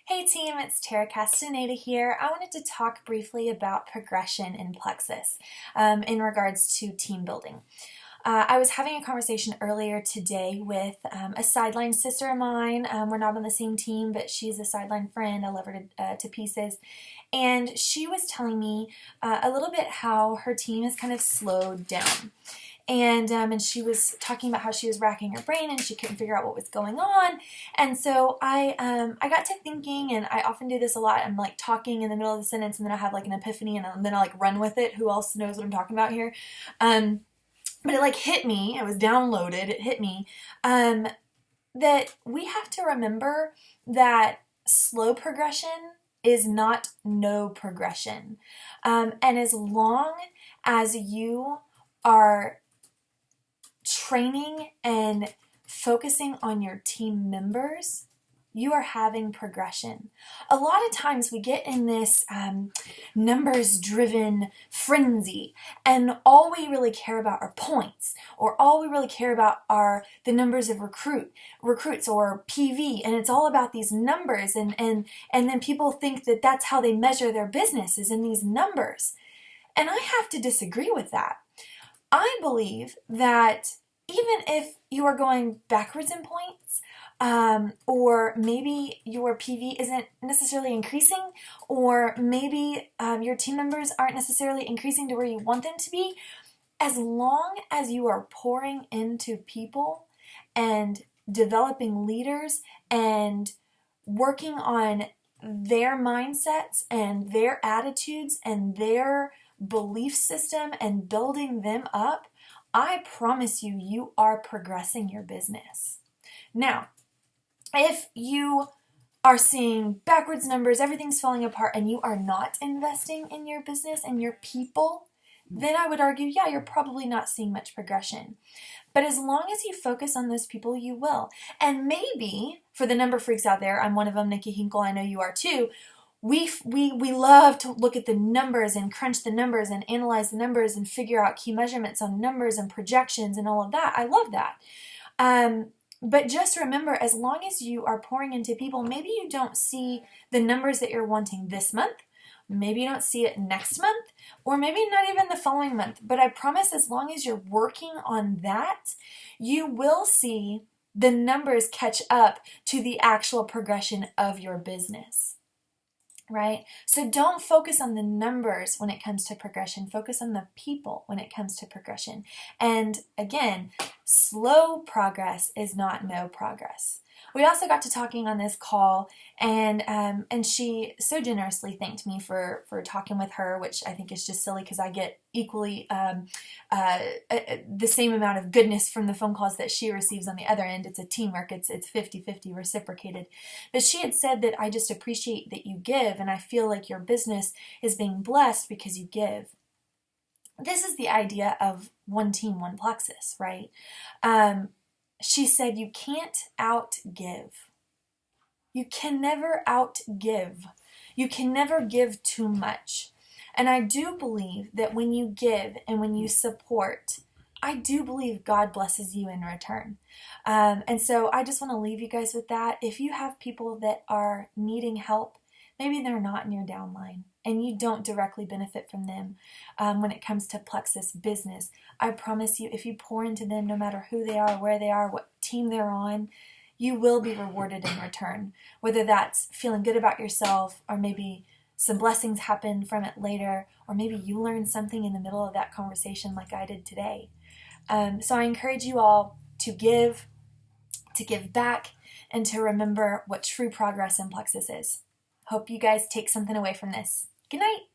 Hey team, it's Tara Castaneda here. I wanted to talk briefly about progression in Plexus in regards to team building. I was having a conversation earlier today with a sideline sister of mine. We're not on the same team, but she's a sideline friend. I love her to pieces. And she was telling me a little bit how her team has kind of slowed down. And she was talking about how she was racking her brain and she couldn't figure out what was going on. And so I got to thinking, and I often do this a lot. I'm like talking in the middle of the sentence, and then I have like an epiphany, and then I like run with it. Who else knows what I'm talking about here? But it like hit me. It was downloaded. It hit me that we have to remember that slow progression is not no progression. And as long as you are training and focusing on your team members, you are having progression. A lot of times we get in this numbers-driven frenzy, and all we really care about are points, or all we really care about are the numbers of recruits or PV, and it's all about these numbers, and then people think that that's how they measure their business, is in these numbers. And I have to disagree with that. I believe that even if you are going backwards in points, or maybe your PV isn't necessarily increasing, or maybe your team members aren't necessarily increasing to where you want them to be, as long as you are pouring into people and developing leaders and working on their mindsets and their attitudes and their belief system and building them up, I promise you, you are progressing your business. Now, if you are seeing backwards numbers, everything's falling apart, and you are not investing in your business and your people, then I would argue, yeah, you're probably not seeing much progression. But as long as you focus on those people, you will. And maybe, for the number freaks out there, I'm one of them, Nikki Hinkle, I know you are too, we love to look at the numbers and crunch the numbers and analyze the numbers and figure out key measurements on numbers and projections and all of that. I love that. But just remember, as long as you are pouring into people, maybe you don't see the numbers that you're wanting this month. Maybe you don't see it next month, or maybe not even the following month. But I promise, as long as you're working on that, you will see the numbers catch up to the actual progression of your business. Right? So don't focus on the numbers when it comes to progression. Focus on the people when it comes to progression. And again, slow progress is not no progress. We also got to talking on this call, and she so generously thanked me for talking with her, which I think is just silly because I get equally the same amount of goodness from the phone calls that she receives on the other end. It's a teamwork. It's 50-50 reciprocated. But she had said that I just appreciate that you give, and I feel like your business is being blessed because you give. This is the idea of one team, one Plexus, right? She said you can't outgive. You can never outgive. You can never give too much. And I do believe that when you give and when you support, I do believe God blesses you in return. And so I just want to leave you guys with that. If you have people that are needing help, maybe they're not in your downline, and you don't directly benefit from them when it comes to Plexus business. I promise you, if you pour into them, no matter who they are, where they are, what team they're on, you will be rewarded in return. Whether that's feeling good about yourself, or maybe some blessings happen from it later, or maybe you learn something in the middle of that conversation like I did today. So I encourage you all to give back, and to remember what true progress in Plexus is. Hope you guys take something away from this. Good night.